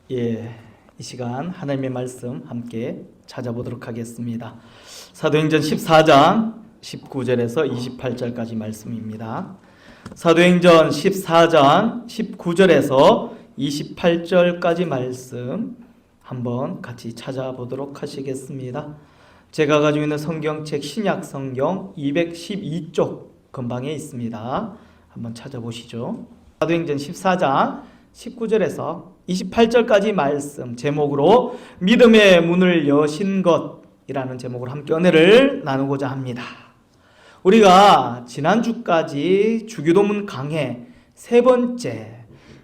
이 시간 하나님의 말씀 함께 찾아보도록 하겠습니다. 사도행전 14장 19절에서 28절까지 말씀입니다. 사도행전 14장 19절에서 28절까지 말씀 한번 같이 찾아보도록 하시겠습니다. 제가 가지고 있는 성경책 신약 성경 212쪽 근방에 있습니다. 한번 찾아보시죠. 사도행전 14장 19절에서 28절까지 말씀 제목으로 믿음의 문을 여신 것이라는 제목으로 함께 은혜를 나누고자 합니다. 우리가 지난주까지 주기도문 강해 세 번째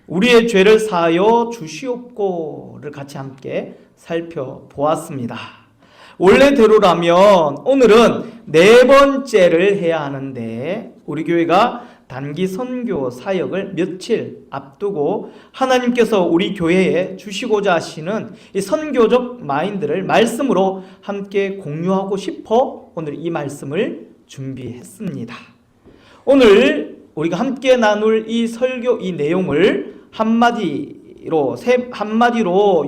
우리의 죄를 사하여 주시옵고를 같이 함께 살펴보았습니다. 원래대로라면 오늘은 네 번째를 해야 하는데 우리 교회가 단기 선교 사역을 며칠 앞두고 하나님께서 우리 교회에 주시고자 하시는 이 선교적 마인드를 말씀으로 함께 공유하고 싶어 오늘 이 말씀을 준비했습니다. 오늘 우리가 함께 나눌 이 설교 이 내용을 한마디로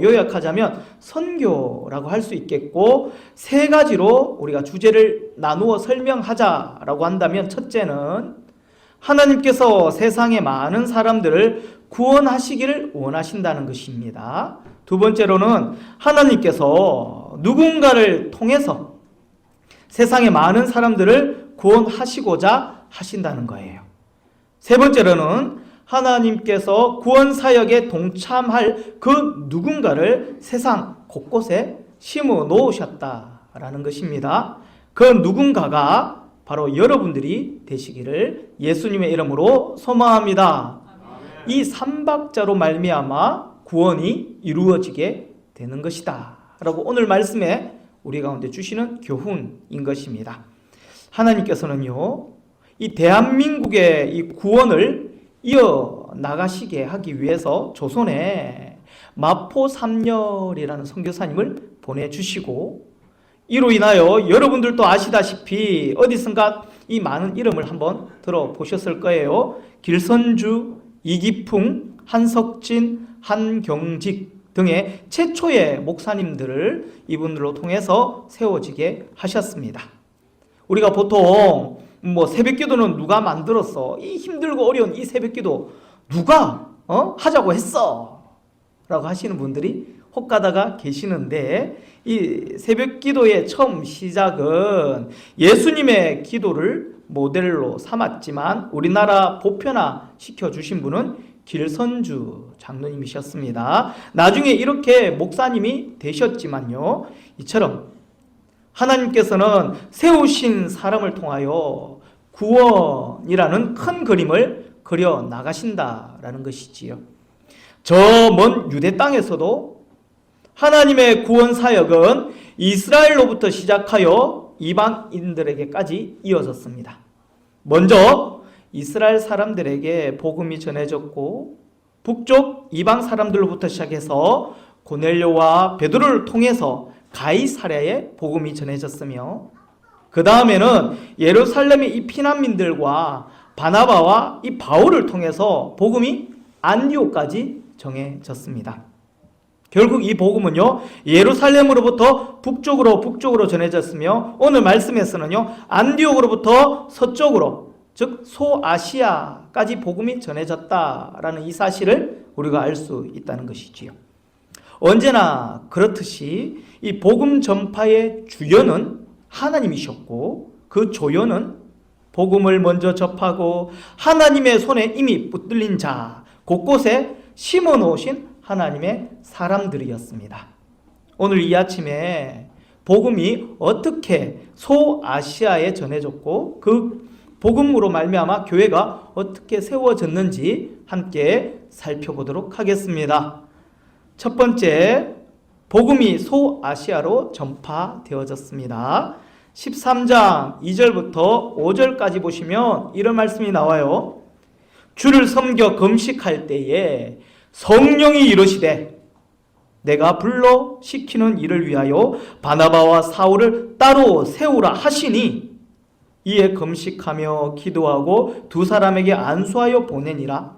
요약하자면 선교라고 할 수 있겠고, 세 가지로 우리가 주제를 나누어 설명하자라고 한다면, 첫째는 하나님께서 세상의 많은 사람들을 구원하시기를 원하신다는 것입니다. 두 번째로는 하나님께서 누군가를 통해서 세상의 많은 사람들을 구원하시고자 하신다는 거예요. 세 번째로는 하나님께서 구원 사역에 동참할 그 누군가를 세상 곳곳에 심어 놓으셨다라는 것입니다. 그 누군가가 바로 여러분들이 되시기를 예수님의 이름으로 소망합니다. 이 삼박자로 말미암아 구원이 이루어지게 되는 것이다 라고 오늘 말씀에 우리 가운데 주시는 교훈인 것입니다. 하나님께서는요, 이 대한민국의 이 구원을 이어나가시게 하기 위해서 조선에 마포 삼열이라는 선교사님을 보내주시고, 이로 인하여 여러분들도 아시다시피 어디선가 이 많은 이름을 한번 들어보셨을 거예요. 길선주, 이기풍, 한석진, 한경직 등의 최초의 목사님들을 이분들로 통해서 세워지게 하셨습니다. 우리가 보통 새벽기도는 누가 만들었어? 이 힘들고 어려운 이 새벽기도 누가 하자고 했어? 라고 하시는 분들이 혹가다가 계시는데, 이 새벽기도의 처음 시작은 예수님의 기도를 모델로 삼았지만 우리나라 보편화시켜 주신 분은 길선주 장로님이셨습니다. 나중에 이렇게 목사님이 되셨지만요, 이처럼 하나님께서는 세우신 사람을 통하여 구원이라는 큰 그림을 그려 나가신다라는 것이지요. 저 먼 유대 땅에서도 하나님의 구원 사역은 이스라엘로부터 시작하여 이방인들에게까지 이어졌습니다. 먼저 이스라엘 사람들에게 복음이 전해졌고, 북쪽 이방 사람들로부터 시작해서 고넬료와 베드로를 통해서 가이사랴에 복음이 전해졌으며, 그 다음에는 예루살렘의 이 피난민들과 바나바와 이 바울을 통해서 복음이 안디옥까지 정해졌습니다. 결국 이 복음은요, 예루살렘으로부터 북쪽으로 전해졌으며, 오늘 말씀에서는요, 안디옥으로부터 서쪽으로, 즉 소아시아까지 복음이 전해졌다라는 이 사실을 우리가 알 수 있다는 것이지요. 언제나 그렇듯이 이 복음 전파의 주연은 하나님이셨고, 그 조연은 복음을 먼저 접하고 하나님의 손에 이미 붙들린 자, 곳곳에 심어 놓으신 하나님의 사람들이었습니다. 오늘 이 아침에 복음이 어떻게 소아시아에 전해졌고, 그 복음으로 말미암아 교회가 어떻게 세워졌는지 함께 살펴보도록 하겠습니다. 첫 번째, 복음이 소아시아로 전파되어졌습니다. 13장 2절부터 5절까지 보시면 이런 말씀이 나와요. 주를 섬겨 금식할 때에 성령이 이르시되 내가 불러 시키는 일을 위하여 바나바와 사울을 따로 세우라 하시니, 이에 금식하며 기도하고 두 사람에게 안수하여 보내니라.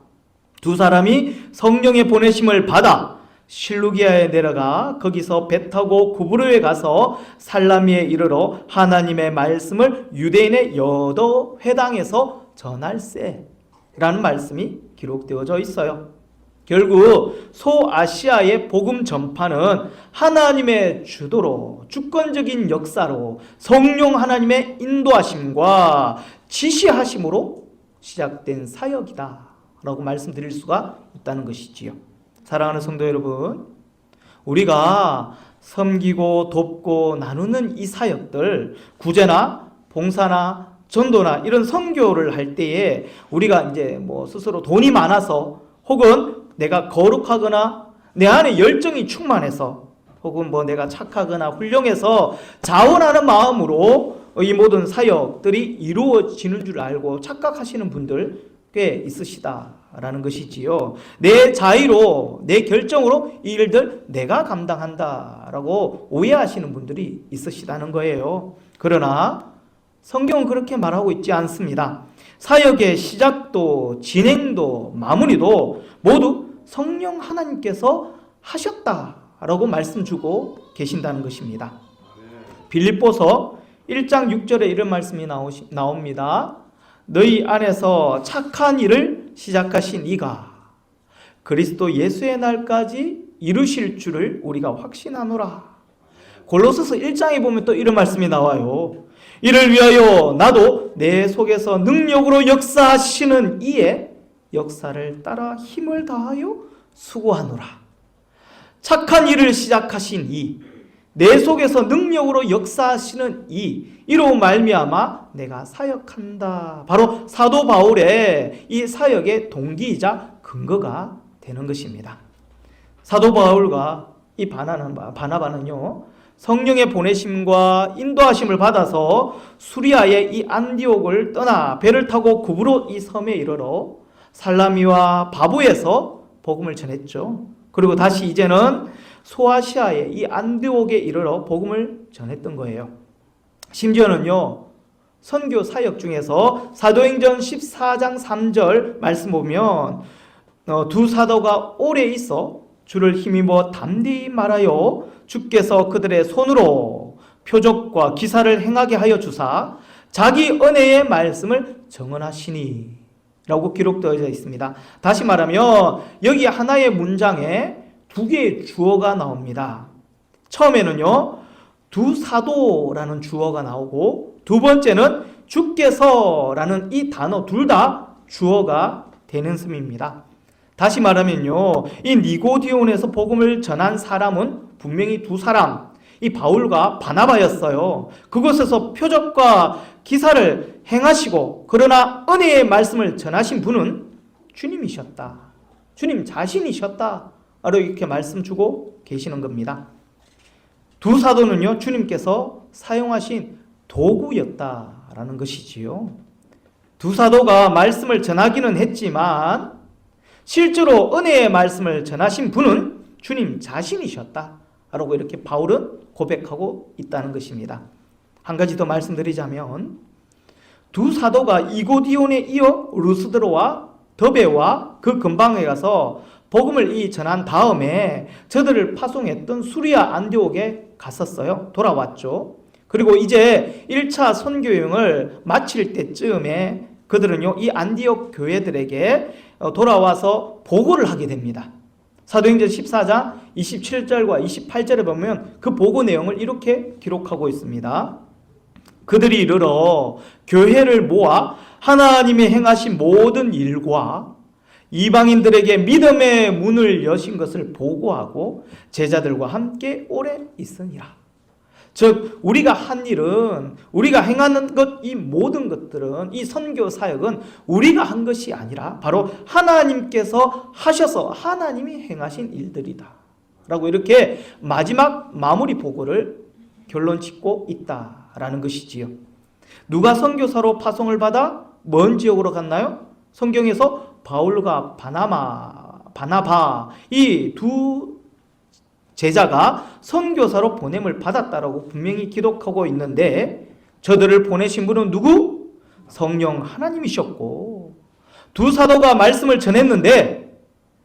두 사람이 성령의 보내심을 받아 실루기아에 내려가 거기서 배 타고 구브로에 가서 살라미에 이르러 하나님의 말씀을 유대인의 여러 회당에서 전할세 라는 말씀이 기록되어져 있어요. 결국 소아시아의 복음 전파는 하나님의 주도로 주권적인 역사로 성령 하나님의 인도하심과 지시하심으로 시작된 사역이다 라고 말씀드릴 수가 있다는 것이지요. 사랑하는 성도 여러분, 우리가 섬기고 돕고 나누는 이 사역들, 구제나 봉사나 전도나 이런 선교를 할 때에 우리가 이제 스스로 돈이 많아서 혹은 내가 거룩하거나 내 안에 열정이 충만해서 혹은 내가 착하거나 훌륭해서 자원하는 마음으로 이 모든 사역들이 이루어지는 줄 알고 착각하시는 분들 꽤 있으시다라는 것이지요. 내 자의로 내 결정으로 이 일들 내가 감당한다라고 오해하시는 분들이 있으시다는 거예요. 그러나 성경은 그렇게 말하고 있지 않습니다. 사역의 시작도 진행도 마무리도 모두 성령 하나님께서 하셨다라고 말씀 주고 계신다는 것입니다. 빌립보서 1장 6절에 이런 말씀이 나옵니다. 너희 안에서 착한 일을 시작하신 이가 그리스도 예수의 날까지 이루실 줄을 우리가 확신하노라. 골로새서 1장에 보면 또 이런 말씀이 나와요. 이를 위하여 나도 내 속에서 능력으로 역사하시는 이의 역사를 따라 힘을 다하여 수고하노라. 착한 일을 시작하신 이, 내 속에서 능력으로 역사하시는 이로 말미암아 내가 사역한다. 바로 사도 바울의 이 사역의 동기이자 근거가 되는 것입니다. 사도 바울과 이 바나바는요, 성령의 보내심과 인도하심을 받아서 수리아의 이 안디옥을 떠나 배를 타고 구브로 이 섬에 이르러 살라미와 바부에서 복음을 전했죠. 그리고 다시 이제는 소아시아의 이 안디옥에 이르러 복음을 전했던 거예요. 심지어는요, 선교 사역 중에서 사도행전 14장 3절 말씀 보면 두 사도가 오래 있어 주를 힘입어 담대히 말하여 주께서 그들의 손으로 표적과 기사를 행하게 하여 주사 자기 은혜의 말씀을 정언하시니 라고 기록되어 있습니다. 다시 말하면 여기 하나의 문장에 두 개의 주어가 나옵니다. 처음에는요, 두 사도라는 주어가 나오고 두 번째는 주께서라는 이 단어 둘 다 주어가 되는 셈입니다. 다시 말하면요, 이 니고디온에서 복음을 전한 사람은 분명히 두 사람, 이 바울과 바나바였어요. 그곳에서 표적과 기사를 행하시고 그러나 은혜의 말씀을 전하신 분은 주님이셨다. 주님 자신이셨다. 바로 이렇게 말씀 주고 계시는 겁니다. 두 사도는요, 주님께서 사용하신 도구였다라는 것이지요. 두 사도가 말씀을 전하기는 했지만 실제로 은혜의 말씀을 전하신 분은 주님 자신이셨다 라고 이렇게 바울은 고백하고 있다는 것입니다. 한 가지 더 말씀드리자면 두 사도가 이고디온에 이어 루스드로와 더베와 그 근방에 가서 복음을 전한 다음에 저들을 파송했던 수리아 안디옥에 갔었어요. 돌아왔죠. 그리고 이제 1차 선교여행을 마칠 때쯤에 그들은요, 이 안디옥 교회들에게 돌아와서 보고를 하게 됩니다. 사도행전 14장 27절과 28절에 보면 그 보고 내용을 이렇게 기록하고 있습니다. 그들이 이르러 교회를 모아 하나님이 행하신 모든 일과 이방인들에게 믿음의 문을 여신 것을 보고하고 제자들과 함께 오래 있으니라. 즉 우리가 한 일은, 우리가 행하는 것, 이 모든 것들은, 이 선교 사역은 우리가 한 것이 아니라 바로 하나님께서 하셔서 하나님이 행하신 일들이다 라고 이렇게 마지막 마무리 보고를 결론 짓고 있다라는 것이지요. 누가 선교사로 파송을 받아 먼 지역으로 갔나요? 성경에서 바울과 바나바 이 두 제자가 선교사로 보냄을 받았다라고 분명히 기록하고 있는데 저들을 보내신 분은 누구? 성령 하나님이셨고 두 사도가 말씀을 전했는데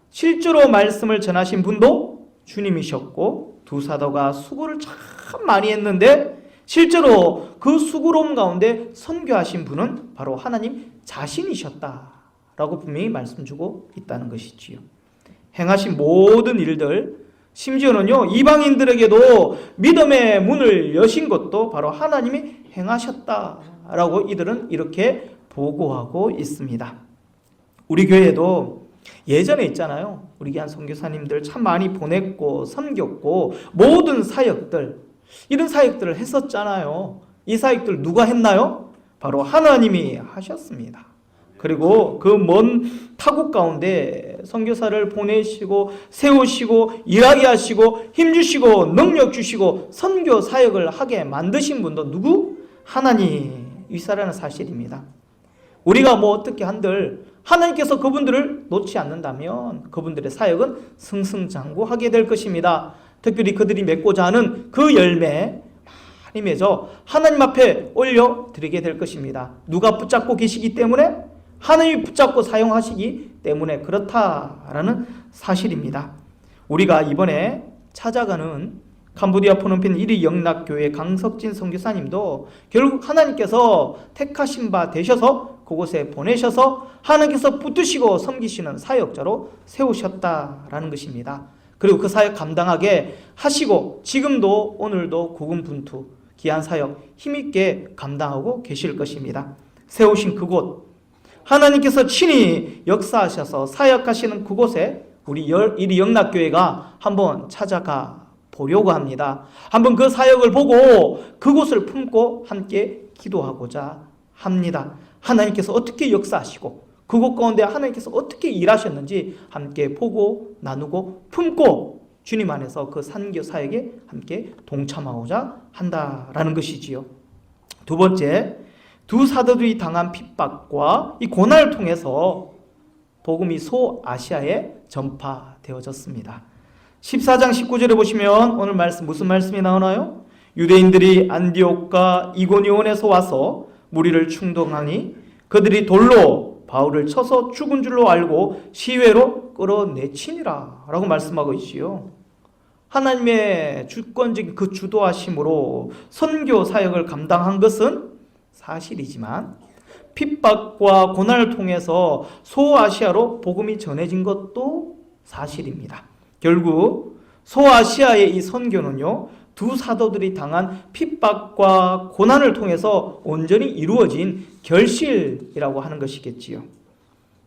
실제로 말씀을 전하신 분도 주님이셨고 두 사도가 수고를 참 많이 했는데 실제로 그 수고로움 가운데 선교하신 분은 바로 하나님 자신이셨다라고 분명히 말씀 주고 있다는 것이지요. 행하신 모든 일들, 심지어는요 이방인들에게도 믿음의 문을 여신 것도 바로 하나님이 행하셨다라고 이들은 이렇게 보고하고 있습니다. 우리 교회도 예전에 있잖아요. 우리 귀한 선교사님들 참 많이 보냈고 섬겼고 모든 사역들, 이런 사역들을 했었잖아요. 이 사역들 누가 했나요? 바로 하나님이 하셨습니다. 그리고 그 먼 타국 가운데 선교사를 보내시고 세우시고 일하게 하시고 힘주시고 능력 주시고 선교 사역을 하게 만드신 분도 누구? 하나님이시라는 사실입니다. 우리가 뭐 어떻게 한들 하나님께서 그분들을 놓지 않는다면 그분들의 사역은 승승장구하게 될 것입니다. 특별히 그들이 맺고자 하는 그 열매 많이 맺어 하나님 앞에 올려드리게 될 것입니다. 누가 붙잡고 계시기 때문에? 하나님이 붙잡고 사용하시기 때문에 그렇다라는 사실입니다. 우리가 이번에 찾아가는 캄보디아 프놈펜 1위 영락교회 강석진 선교사님도 결국 하나님께서 택하신 바 되셔서 그곳에 보내셔서 하나님께서 붙드시고 섬기시는 사역자로 세우셨다라는 것입니다. 그리고 그 사역 감당하게 하시고 지금도 오늘도 고군분투 귀한 사역 힘있게 감당하고 계실 것입니다. 세우신 그곳, 하나님께서 친히 역사하셔서 사역하시는 그곳에 우리 1위 영락교회가 한번 찾아가 보려고 합니다. 한번 그 사역을 보고 그곳을 품고 함께 기도하고자 합니다. 하나님께서 어떻게 역사하시고 그곳 가운데 하나님께서 어떻게 일하셨는지 함께 보고 나누고 품고 주님 안에서 그 선교 사역에 함께 동참하고자 한다라는 것이지요. 두 번째, 두 사도들이 당한 핍박과 이 고난을 통해서 복음이 소아시아에 전파되어졌습니다. 14장 19절에 보시면 오늘 말씀 무슨 말씀이 나오나요? 유대인들이 안디옥과 이고니온에서 와서 무리를 충동하니 그들이 돌로 바울을 쳐서 죽은 줄로 알고 시외로 끌어내치니라 라고 말씀하고 있지요. 하나님의 주권적인 그 주도하심으로 선교 사역을 감당한 것은 사실이지만 핍박과 고난을 통해서 소아시아로 복음이 전해진 것도 사실입니다. 결국 소아시아의 이 선교는요 두 사도들이 당한 핍박과 고난을 통해서 온전히 이루어진 결실이라고 하는 것이겠지요.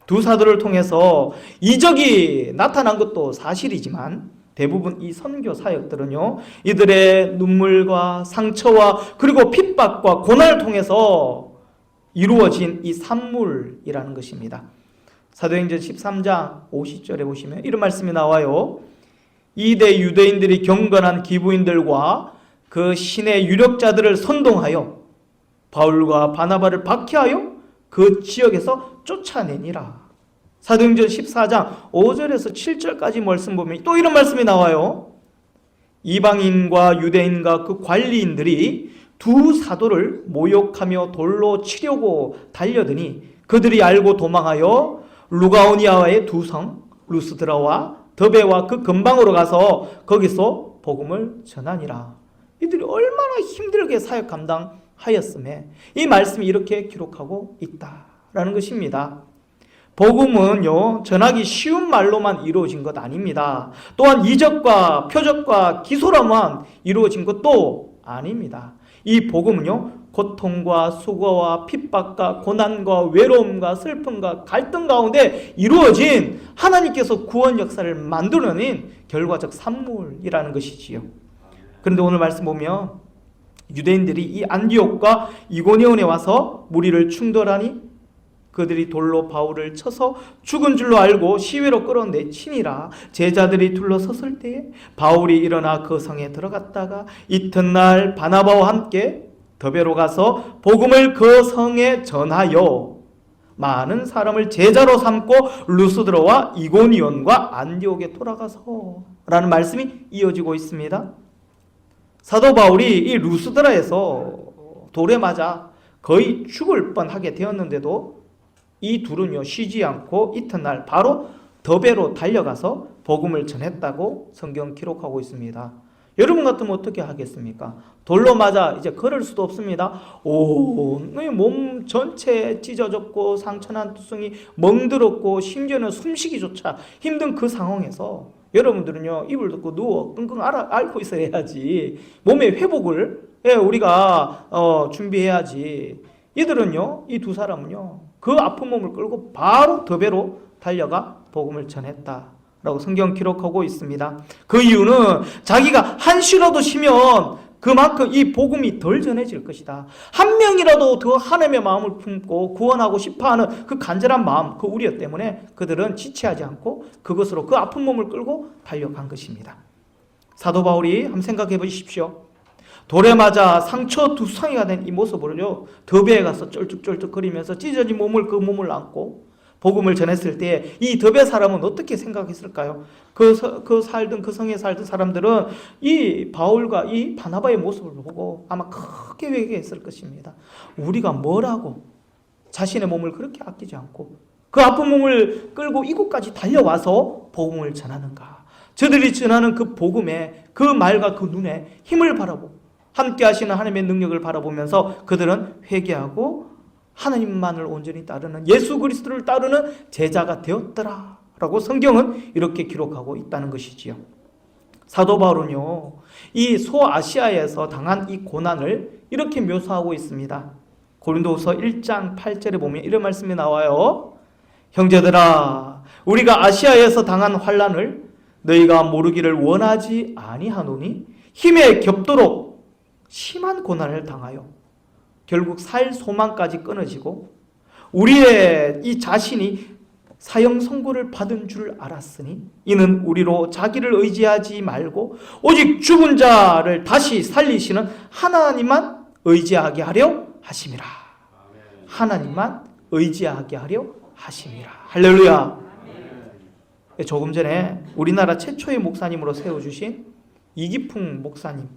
두 사도를 통해서 이적이 나타난 것도 사실이지만 대부분 이 선교 사역들은요 이들의 눈물과 상처와 그리고 핍박과 고난을 통해서 이루어진 이 산물이라는 것입니다. 사도행전 13장 50절에 보시면 이런 말씀이 나와요. 이대 유대인들이 경건한 기부인들과 그 신의 유력자들을 선동하여 바울과 바나바를 박해하여 그 지역에서 쫓아내니라. 사도행전 14장 5절에서 7절까지 말씀 보면 또 이런 말씀이 나와요. 이방인과 유대인과 그 관리인들이 두 사도를 모욕하며 돌로 치려고 달려드니 그들이 알고 도망하여 루가오니아의 두 성 루스드라와 더베와 그 근방으로 가서 거기서 복음을 전하니라. 이들이 얼마나 힘들게 사역 감당하였음에 이 말씀이 이렇게 기록하고 있다라는 것입니다. 복음은요 전하기 쉬운 말로만 이루어진 것 아닙니다. 또한 이적과 표적과 기소로만 이루어진 것도 아닙니다. 이 복음은요 고통과 수고와 핍박과 고난과 외로움과 슬픔과 갈등 가운데 이루어진 하나님께서 구원 역사를 만들어낸 결과적 산물이라는 것이지요. 그런데 오늘 말씀 보면 유대인들이 이 안디옥과 이고니온에 와서 무리를 충돌하니 그들이 돌로 바울을 쳐서 죽은 줄로 알고 시외로 끌어내치니라. 제자들이 둘러섰을 때에 바울이 일어나 그 성에 들어갔다가 이튿날 바나바와 함께 더베로 가서 복음을 그 성에 전하여 많은 사람을 제자로 삼고 루스드라와 이고니온과 안디옥에 돌아가서 라는 말씀이 이어지고 있습니다. 사도 바울이 이 루스드라에서 돌에 맞아 거의 죽을 뻔하게 되었는데도 이 둘은요 쉬지 않고 이튿날 바로 더베로 달려가서 복음을 전했다고 성경 기록하고 있습니다. 여러분 같으면 어떻게 하겠습니까? 돌로 맞아 이제 걸을 수도 없습니다. 온 몸 전체 찢어졌고 상처난 투성이 멍들었고 심지어는 숨쉬기조차 힘든 그 상황에서 여러분들은요, 이불 덮고 누워 끙끙 앓고 있어야지 몸의 회복을 우리가 준비해야지. 이들은요, 이 두 사람은요, 그 아픈 몸을 끌고 바로 더 배로 달려가 복음을 전했다라고 성경 기록하고 있습니다. 그 이유는 자기가 한시라도 쉬면 그만큼 이 복음이 덜 전해질 것이다. 한 명이라도 더 하나님의 마음을 품고 구원하고 싶어하는 그 간절한 마음, 그 우려 때문에 그들은 지체하지 않고 그것으로 그 아픈 몸을 끌고 달려간 것입니다. 사도 바울이 한번 생각해 보십시오. 돌에 맞아 상처 두성이가 된 이 모습으로요, 더베에 가서 쩔뚝쩔뚝거리면서 찢어진 그 몸을 안고 복음을 전했을 때 이 더베 사람은 어떻게 생각했을까요? 그 성에 살던 사람들은 이 바울과 이 바나바의 모습을 보고 아마 크게 회개했을 것입니다. 우리가 뭐라고 자신의 몸을 그렇게 아끼지 않고 그 아픈 몸을 끌고 이곳까지 달려와서 복음을 전하는가? 저들이 전하는 그 복음에 그 말과 그 눈에 힘을 바라보고 함께 하시는 하나님의 능력을 바라보면서 그들은 회개하고 하나님만을 온전히 따르는 예수 그리스도를 따르는 제자가 되었더라 라고 성경은 이렇게 기록하고 있다는 것이지요. 사도 바울은요, 이 소아시아에서 당한 이 고난을 이렇게 묘사하고 있습니다. 고린도후서 1장 8절에 보면 이런 말씀이 나와요. 형제들아, 우리가 아시아에서 당한 환난을 너희가 모르기를 원하지 아니하노니 힘에 겹도록 심한 고난을 당하여 결국 살 소망까지 끊어지고 우리의 이 자신이 사형 선고를 받은 줄 알았으니 이는 우리로 자기를 의지하지 말고 오직 죽은 자를 다시 살리시는 하나님만 의지하게 하려 하심이라. 하나님만 의지하게 하려 하심이라. 할렐루야. 조금 전에 우리나라 최초의 목사님으로 세워주신 이기풍 목사님,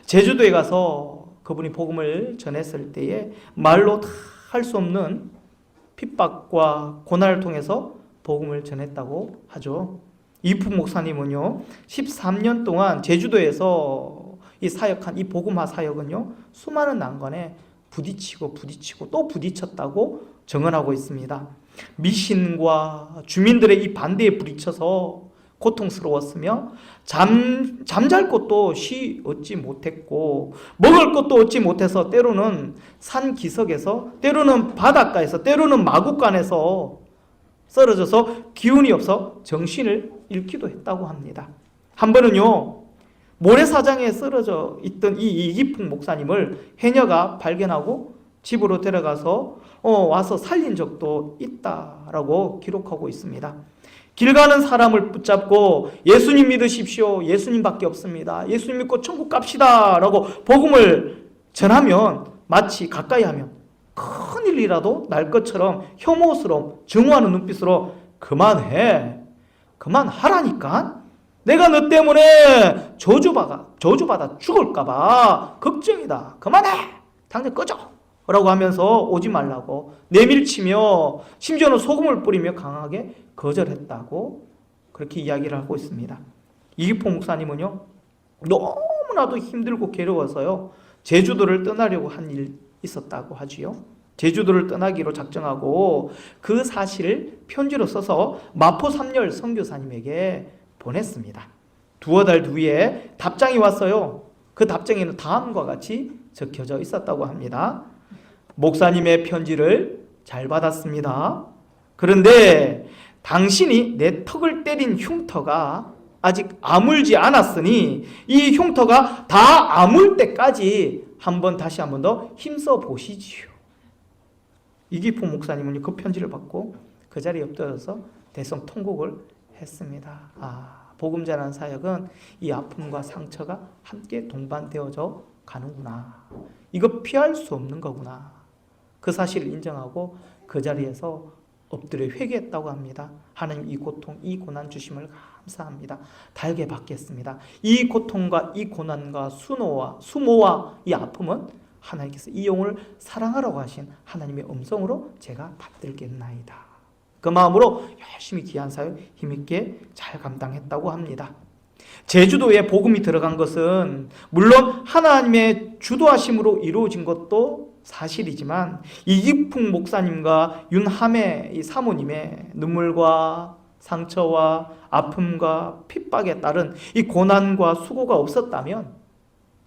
제주도에 가서 그분이 복음을 전했을 때에 말로 다 할 수 없는 핍박과 고난을 통해서 복음을 전했다고 하죠. 이기풍 목사님은요, 13년 동안 제주도에서 이 사역한 이 복음화 사역은요, 수많은 난관에 부딪히고 또 부딪혔다고 증언하고 있습니다. 미신과 주민들의 이 반대에 부딪혀서 고통스러웠으며 잠잘 곳도 얻지 못했고 먹을 것도 얻지 못해서 때로는 산 기슭에서 때로는 바닷가에서 때로는 마구간에서 쓰러져서 기운이 없어 정신을 잃기도 했다고 합니다. 한 번은요, 모래사장에 쓰러져 있던 이 이기풍 목사님을 해녀가 발견하고 집으로 데려가서 와서 살린 적도 있다라고 기록하고 있습니다. 길 가는 사람을 붙잡고 예수님 믿으십시오. 예수님밖에 없습니다. 예수님 믿고 천국 갑시다 라고 복음을 전하면 마치 가까이 하면 큰일이라도 날 것처럼 혐오스러움, 증오하는 눈빛으로 그만해. 그만하라니까. 내가 너 때문에 저주받아 죽을까봐 걱정이다. 그만해. 당장 꺼져. 라고 하면서 오지 말라고 내밀치며 심지어는 소금을 뿌리며 강하게 거절했다고 그렇게 이야기를 하고 있습니다. 이기풍 목사님은요, 너무나도 힘들고 괴로워서요, 제주도를 떠나려고 한 일 있었다고 하지요. 제주도를 떠나기로 작정하고 그 사실을 편지로 써서 마포 삼열 선교사님에게 보냈습니다. 두어 달 뒤에 답장이 왔어요. 그 답장에는 다음과 같이 적혀져 있었다고 합니다. 목사님의 편지를 잘 받았습니다. 그런데 당신이 내 턱을 때린 흉터가 아직 아물지 않았으니 이 흉터가 다 아물 때까지 다시 한 번 더 힘써 보시지요. 이기풍 목사님은 그 편지를 받고 그 자리에 엎드려서 대성통곡을 했습니다. 복음 전하는 사역은 이 아픔과 상처가 함께 동반되어져 가는구나. 이거 피할 수 없는 거구나. 그 사실을 인정하고 그 자리에서 엎드려 회개했다고 합니다. 하나님, 이 고통, 이 고난 주심을 감사합니다. 달게 받겠습니다. 이 고통과 이 고난과 수모와 이 아픔은 하나님께서 이 영혼을 사랑하라고 하신 하나님의 음성으로 제가 받들겠나이다. 그 마음으로 열심히 귀한 사역 힘있게 잘 감당했다고 합니다. 제주도에 복음이 들어간 것은 물론 하나님의 주도하심으로 이루어진 것도 사실이지만 이기풍 목사님과 윤함의 이 사모님의 눈물과 상처와 아픔과 핍박에 따른 이 고난과 수고가 없었다면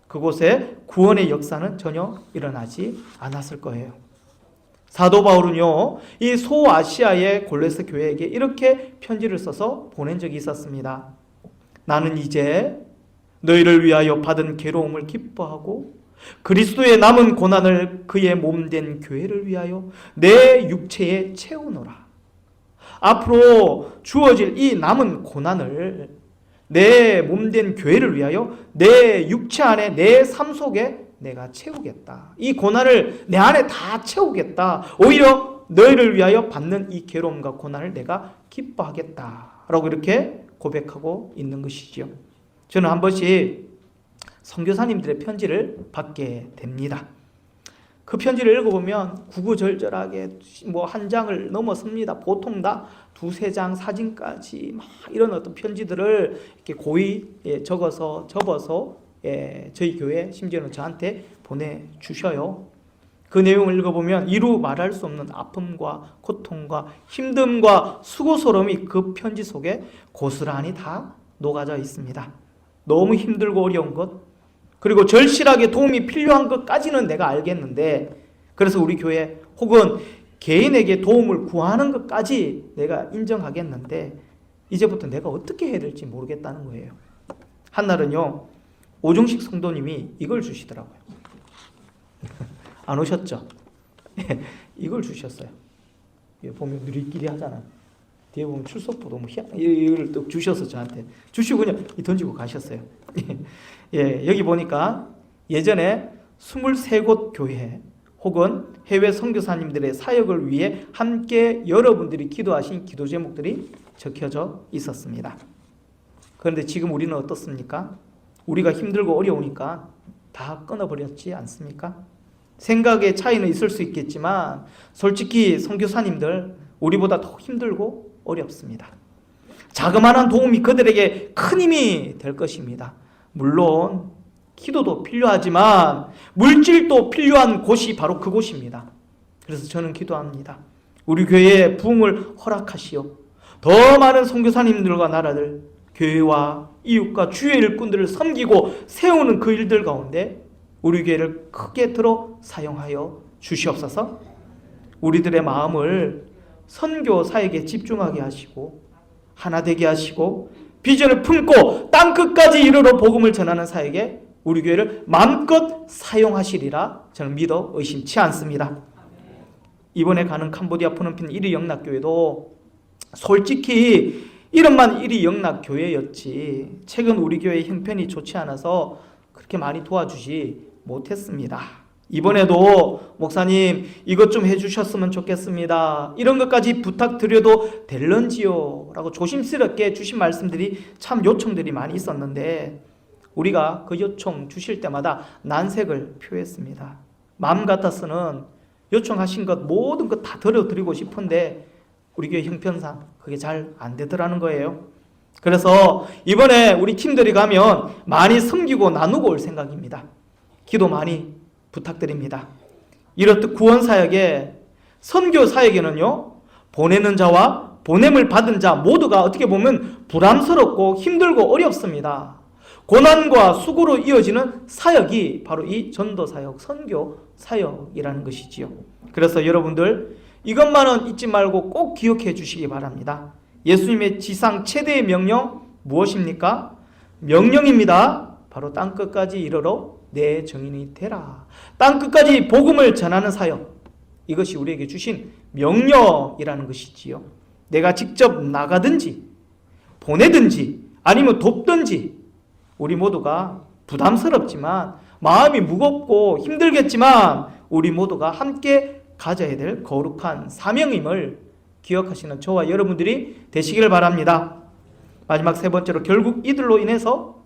그곳에 구원의 역사는 전혀 일어나지 않았을 거예요. 사도 바울은요, 이 소아시아의 골로새 교회에게 이렇게 편지를 써서 보낸 적이 있었습니다. 나는 이제 너희를 위하여 받은 괴로움을 기뻐하고 그리스도의 남은 고난을 그의 몸된 교회를 위하여 내 육체에 채우노라. 앞으로 주어질 이 남은 고난을 내 몸된 교회를 위하여 내 육체 안에 내 삶 속에 내가 채우겠다. 이 고난을 내 안에 다 채우겠다. 오히려 너희를 위하여 받는 이 괴로움과 고난을 내가 기뻐하겠다. 라고 이렇게 고백하고 있는 것이지요. 저는 한 번씩 선교사님들의 편지를 받게 됩니다. 그 편지를 읽어보면 구구절절하게 한 장을 넘어섭니다. 보통 다 2-3장 사진까지 막 이런 어떤 편지들을 이렇게 고이 접어서 저희 교회 심지어는 저한테 보내주셔요. 그 내용을 읽어보면 이루 말할 수 없는 아픔과 고통과 힘듦과 수고스러움이 그 편지 속에 고스란히 다 녹아져 있습니다. 너무 힘들고 어려운 것, 그리고 절실하게 도움이 필요한 것까지는 내가 알겠는데, 그래서 우리 교회 혹은 개인에게 도움을 구하는 것까지 내가 인정하겠는데 이제부터 내가 어떻게 해야 될지 모르겠다는 거예요. 한날은요, 오종식 성도님이 이걸 주시더라고요. 안 오셨죠? 이걸 주셨어요. 보면 누리끼리 하잖아. 뒤에 보면 출석부도 이걸 또 주셔서 저한테 주시고 그냥 던지고 가셨어요. 여기 보니까 예전에 23곳 교회 혹은 해외 선교사님들의 사역을 위해 함께 여러분들이 기도하신 기도 제목들이 적혀져 있었습니다. 그런데 지금 우리는 어떻습니까? 우리가 힘들고 어려우니까 다 끊어버렸지 않습니까? 생각의 차이는 있을 수 있겠지만 솔직히 선교사님들 우리보다 더 힘들고 어렵습니다. 자그마한 도움이 그들에게 큰 힘이 될 것입니다. 물론 기도도 필요하지만 물질도 필요한 곳이 바로 그곳입니다. 그래서 저는 기도합니다. 우리 교회에 부흥을 허락하시오. 더 많은 선교사님들과 나라들, 교회와 이웃과 주의 일꾼들을 섬기고 세우는 그 일들 가운데 우리 교회를 크게 들어 사용하여 주시옵소서. 우리들의 마음을 선교 사역에 집중하게 하시고 하나 되게 하시고 비전을 품고 땅끝까지 이르러 복음을 전하는 사역에 우리 교회를 마음껏 사용하시리라 저는 믿어 의심치 않습니다. 이번에 가는 캄보디아 프놈펜 1위 영락교회도 솔직히 이름만 1위 영락교회였지 최근 우리 교회 형편이 좋지 않아서 그렇게 많이 도와주지 못했습니다. 이번에도 목사님 이것 좀 해주셨으면 좋겠습니다. 이런 것까지 부탁드려도 될런지요? 라고 조심스럽게 주신 말씀들이 참 요청들이 많이 있었는데 우리가 그 요청 주실 때마다 난색을 표했습니다. 마음 같아서는 요청하신 것 모든 것 다 들어드리고 싶은데 우리 교회 형편상 그게 잘 안 되더라는 거예요. 그래서 이번에 우리 팀들이 가면 많이 섬기고 나누고 올 생각입니다. 기도 많이 부탁드립니다. 이렇듯 구원사역에 선교사역에는요 보내는 자와 보냄을 받은 자 모두가 어떻게 보면 부담스럽고 힘들고 어렵습니다. 고난과 수고로 이어지는 사역이 바로 이 전도사역, 선교사역이라는 것이지요. 그래서 여러분들 이것만은 잊지 말고 꼭 기억해 주시기 바랍니다. 예수님의 지상 최대의 명령 무엇입니까? 명령입니다. 바로 땅끝까지 이르러 내 증인이 되라. 땅끝까지 복음을 전하는 사역, 이것이 우리에게 주신 명령이라는 것이지요. 내가 직접 나가든지 보내든지 아니면 돕든지 우리 모두가 부담스럽지만 마음이 무겁고 힘들겠지만 우리 모두가 함께 가져야 될 거룩한 사명임을 기억하시는 저와 여러분들이 되시기를 바랍니다. 마지막 세 번째로 결국 이들로 인해서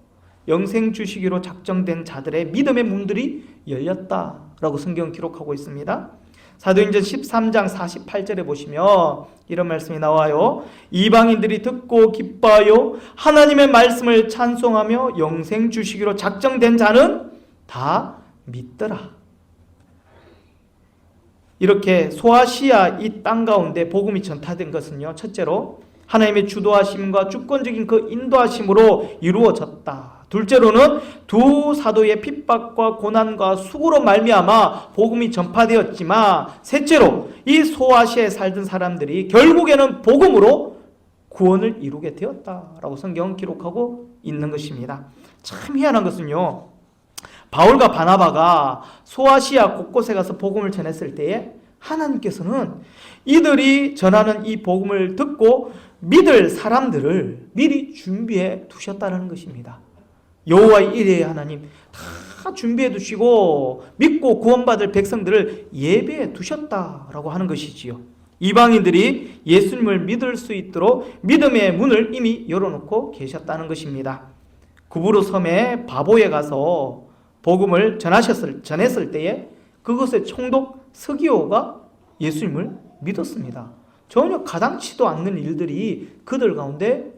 영생 주시기로 작정된 자들의 믿음의 문들이 열렸다라고 성경은 기록하고 있습니다. 사도행전 13장 48절에 보시면 이런 말씀이 나와요. 이방인들이 듣고 기뻐하여 하나님의 말씀을 찬송하며 영생 주시기로 작정된 자는 다 믿더라. 이렇게 소아시아 이 땅 가운데 복음이 전파된 것은요, 첫째로 하나님의 주도하심과 주권적인 그 인도하심으로 이루어졌다. 둘째로는 두 사도의 핍박과 고난과 수고로 말미암아 복음이 전파되었지만, 셋째로 이 소아시아에 살던 사람들이 결국에는 복음으로 구원을 이루게 되었다라고 성경은 기록하고 있는 것입니다. 참 희한한 것은요, 바울과 바나바가 소아시아 곳곳에 가서 복음을 전했을 때에 하나님께서는 이들이 전하는 이 복음을 듣고 믿을 사람들을 미리 준비해 두셨다는 것입니다. 여호와의 일에 하나님 다 준비해 두시고 믿고 구원받을 백성들을 예배해 두셨다라고 하는 것이지요. 이방인들이 예수님을 믿을 수 있도록 믿음의 문을 이미 열어놓고 계셨다는 것입니다. 구브로 섬의 바보에 가서 복음을 전했을 때에 그것의 총독 스기오가 예수님을 믿었습니다. 전혀 가당치도 않는 일들이 그들 가운데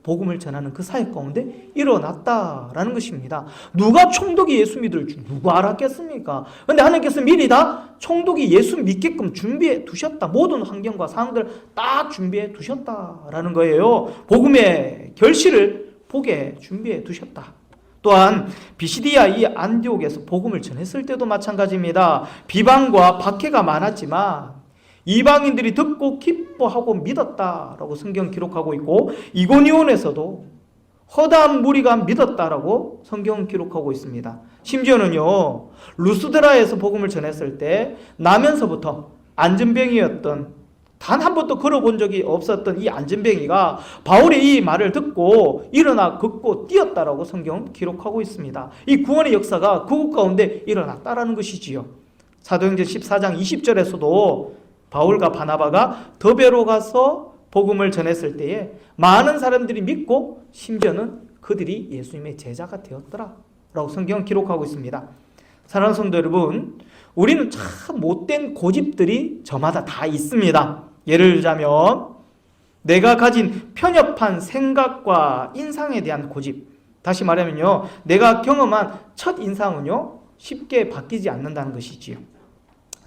복음을 전하는 그 사역 가운데 일어났다라는 것입니다. 누가 총독이 예수 믿을 줄 누가 알았겠습니까? 그런데 하나님께서 미리 다 총독이 예수 믿게끔 준비해 두셨다. 모든 환경과 상황들을 딱 준비해 두셨다라는 거예요. 복음의 결실을 보게 준비해 두셨다. 또한 비시디아 이 안디옥에서 복음을 전했을 때도 마찬가지입니다. 비방과 박해가 많았지만 이방인들이 듣고 기뻐하고 믿었다라고 성경 기록하고 있고, 이고니온에서도 허다한 무리가 믿었다라고 성경 기록하고 있습니다. 심지어는요, 루스드라에서 복음을 전했을 때 나면서부터 안전병이었던, 단 한 번도 걸어본 적이 없었던 이 안전뱅이가 바울의 이 말을 듣고 일어나 걷고 뛰었다라고 성경 기록하고 있습니다. 이 구원의 역사가 그곳 가운데 일어났다라는 것이지요. 사도행전 14장 20절에서도 바울과 바나바가 더베로 가서 복음을 전했을 때에 많은 사람들이 믿고 심지어는 그들이 예수님의 제자가 되었더라 라고 성경은 기록하고 있습니다. 사랑하는 성도 여러분, 우리는 참 못된 고집들이 저마다 다 있습니다. 예를 들자면 내가 가진 편협한 생각과 인상에 대한 고집, 다시 말하면요, 내가 경험한 첫 인상은요 쉽게 바뀌지 않는다는 것이지요.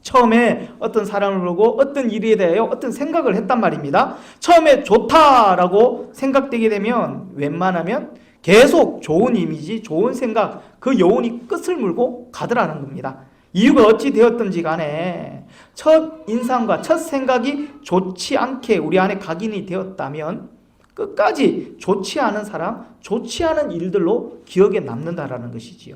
처음에 어떤 사람을 보고 어떤 일에 대하여 어떤 생각을 했단 말입니다. 처음에 좋다라고 생각되게 되면 웬만하면 계속 좋은 이미지, 좋은 생각, 그 여운이 끝을 물고 가더라는 겁니다. 이유가 어찌 되었든지 간에 첫 인상과 첫 생각이 좋지 않게 우리 안에 각인이 되었다면 끝까지 좋지 않은 사람, 좋지 않은 일들로 기억에 남는다라는 것이지요.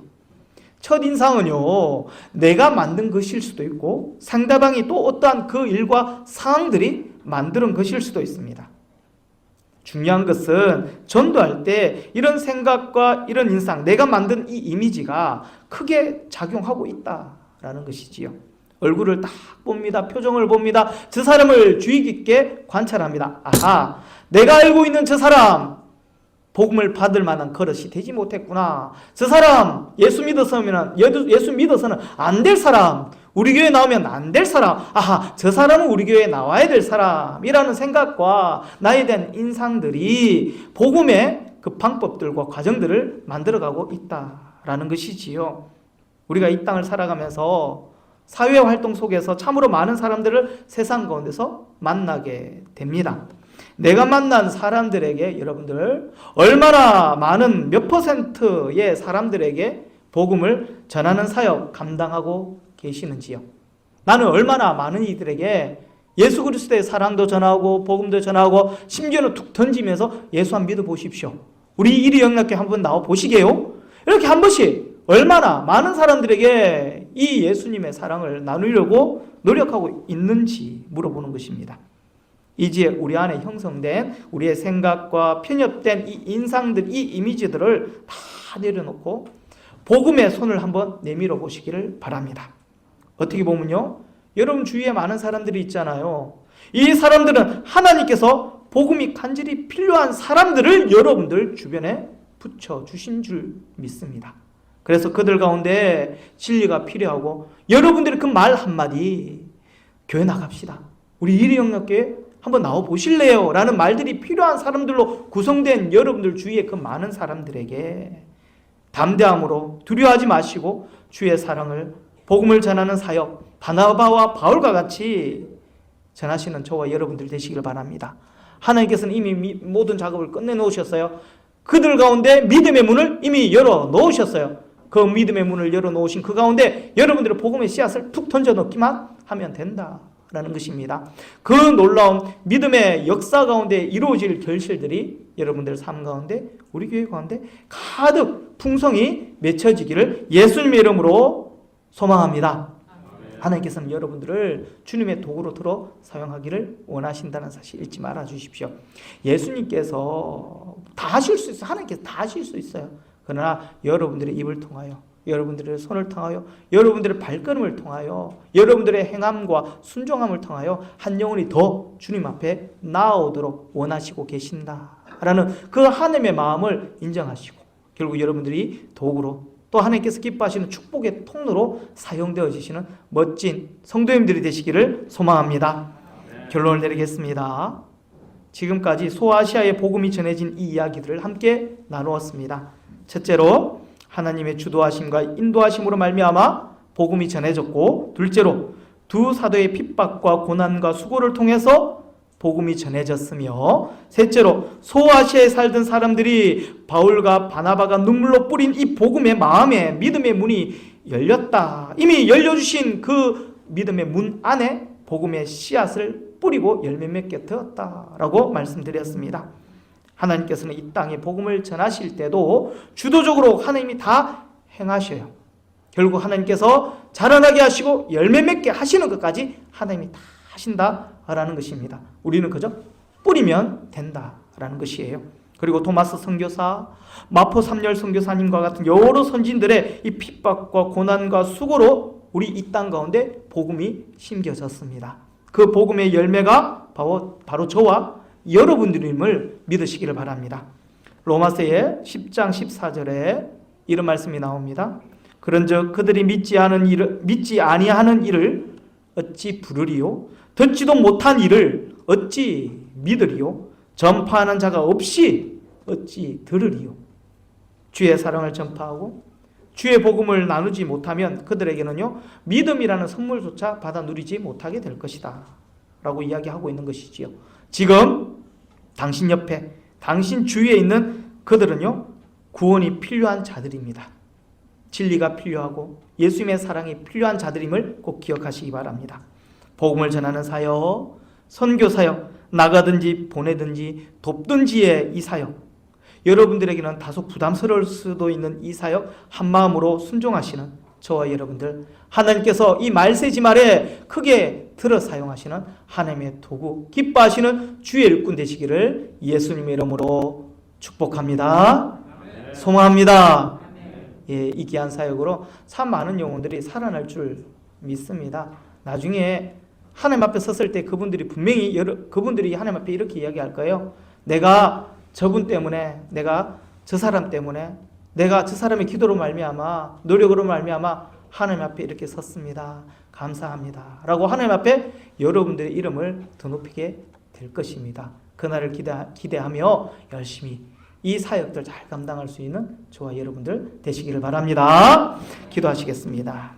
첫인상은요, 내가 만든 것일 수도 있고 상대방이 또 어떠한 그 일과 상황들이 만드는 것일 수도 있습니다. 중요한 것은 전도할 때 이런 생각과 이런 인상, 내가 만든 이 이미지가 크게 작용하고 있다라는 것이지요. 얼굴을 딱 봅니다. 표정을 봅니다. 저 사람을 주의 깊게 관찰합니다. 아하, 내가 알고 있는 저 사람 복음을 받을 만한 그릇이 되지 못했구나. 저 사람 예수 믿어서는 안 될 사람, 우리 교회에 나오면 안 될 사람, 아하, 저 사람은 우리 교회에 나와야 될 사람이라는 생각과 나에 대한 인상들이 복음의 그 방법들과 과정들을 만들어가고 있다라는 것이지요. 우리가 이 땅을 살아가면서 사회활동 속에서 참으로 많은 사람들을 세상 가운데서 만나게 됩니다. 내가 만난 사람들에게 여러분들 얼마나 많은 몇 퍼센트의 사람들에게 복음을 전하는 사역 감당하고 계시는지요. 나는 얼마나 많은 이들에게 예수 그리스도의 사랑도 전하고 복음도 전하고 심지어는 툭 던지면서 예수 한 믿어 보십시오. 우리 이리 영락교회 한번 나와 보시게요. 이렇게 한 번씩 얼마나 많은 사람들에게 이 예수님의 사랑을 나누려고 노력하고 있는지 물어보는 것입니다. 이제 우리 안에 형성된 우리의 생각과 편협된 이 인상들, 이 이미지들을 다 내려놓고 복음의 손을 한번 내밀어 보시기를 바랍니다. 어떻게 보면요, 여러분 주위에 많은 사람들이 있잖아요. 이 사람들은 하나님께서 복음이 간절히 필요한 사람들을 여러분들 주변에 붙여주신 줄 믿습니다. 그래서 그들 가운데 진리가 필요하고 여러분들의 그 말 한마디, 교회 나갑시다. 우리 이리영락교회 한번 나와 보실래요? 라는 말들이 필요한 사람들로 구성된 여러분들 주위에 그 많은 사람들에게 담대함으로 두려워하지 마시고 주의 사랑을, 복음을 전하는 사역, 바나바와 바울과 같이 전하시는 저와 여러분들 되시길 바랍니다. 하나님께서는 이미 모든 작업을 끝내놓으셨어요. 그들 가운데 믿음의 문을 이미 열어놓으셨어요. 그 믿음의 문을 열어놓으신 그 가운데 여러분들의 복음의 씨앗을 툭 던져넣기만 하면 된다라는 것입니다. 그 놀라운 믿음의 역사 가운데 이루어질 결실들이 여러분들 삶 가운데, 우리 교회 가운데 가득 풍성히 맺혀지기를 예수님의 이름으로 소망합니다. 하나님께서는 여러분들을 주님의 도구로 들어 사용하기를 원하신다는 사실 잊지 말아 주십시오. 예수님께서 다 하실 수 있어요. 하나님께서 다 하실 수 있어요. 그러나 여러분들의 입을 통하여, 여러분들의 손을 통하여, 여러분들의 발걸음을 통하여, 여러분들의 행함과 순종함을 통하여 한 영혼이 더 주님 앞에 나아오도록 원하시고 계신다라는 그 하나님의 마음을 인정하시고, 결국 여러분들이 도구로, 또 하나님께서 기뻐하시는 축복의 통로로 사용되어지시는 멋진 성도님들이 되시기를 소망합니다. 결론을 내리겠습니다. 지금까지 소아시아의 복음이 전해진 이 이야기들을 함께 나누었습니다. 첫째로 하나님의 주도하심과 인도하심으로 말미암아 복음이 전해졌고, 둘째로 두 사도의 핍박과 고난과 수고를 통해서 복음이 전해졌으며, 셋째로 소아시아에 살던 사람들이 바울과 바나바가 눈물로 뿌린 이 복음의 마음에 믿음의 문이 열렸다. 이미 열려주신 그 믿음의 문 안에 복음의 씨앗을 뿌리고 열매 맺게 되었다라고 말씀드렸습니다. 하나님께서는 이 땅에 복음을 전하실 때도 주도적으로 하나님이 다 행하셔요. 결국 하나님께서 자라나게 하시고 열매 맺게 하시는 것까지 하나님이 다 하신다라는 것입니다. 우리는 그저 뿌리면 된다라는 것이에요. 그리고 토마스 선교사, 마포 삼열 선교사님과 같은 여러 선진들의 이 핍박과 고난과 수고로 우리 이 땅 가운데 복음이 심겨졌습니다. 그 복음의 열매가 바로 저와 여러분들임을 믿으시기를 바랍니다. 로마서의 10장 14절에 이런 말씀이 나옵니다. 그런즉 그들이 믿지 아니하는 일을 어찌 부르리요? 듣지도 못한 일을 어찌 믿으리요? 전파하는 자가 없이 어찌 들으리요? 주의 사랑을 전파하고 주의 복음을 나누지 못하면 그들에게는요, 믿음이라는 선물조차 받아 누리지 못하게 될 것이다 라고 이야기하고 있는 것이지요. 지금 당신 옆에, 당신 주위에 있는 그들은요, 구원이 필요한 자들입니다. 진리가 필요하고 예수님의 사랑이 필요한 자들임을 꼭 기억하시기 바랍니다. 복음을 전하는 사역, 선교 사역, 나가든지 보내든지 돕든지의 이 사역, 여러분들에게는 다소 부담스러울 수도 있는 이 사역 한마음으로 순종하시는 저와 여러분들, 하나님께서 이 말세지 말에 크게 들어 사용하시는 하나님의 도구, 기뻐하시는 주의 일꾼 되시기를 예수님의 이름으로 축복합니다. 소망합니다. 예, 이 귀한 사역으로 참 많은 영혼들이 살아날 줄 믿습니다. 나중에 하나님 앞에 섰을 때 그분들이 분명히 그분들이 하나님 앞에 이렇게 이야기할 거예요. 내가 저분 때문에, 내가 저 사람 때문에, 내가 저 사람의 기도로 말미암아, 노력으로 말미암아 하나님 앞에 이렇게 섰습니다. 감사합니다 라고 하나님 앞에 여러분들의 이름을 더 높이게 될 것입니다. 그날을 기대하며 열심히 이 사역들 잘 감당할 수 있는 저와 여러분들 되시기를 바랍니다. 기도하시겠습니다.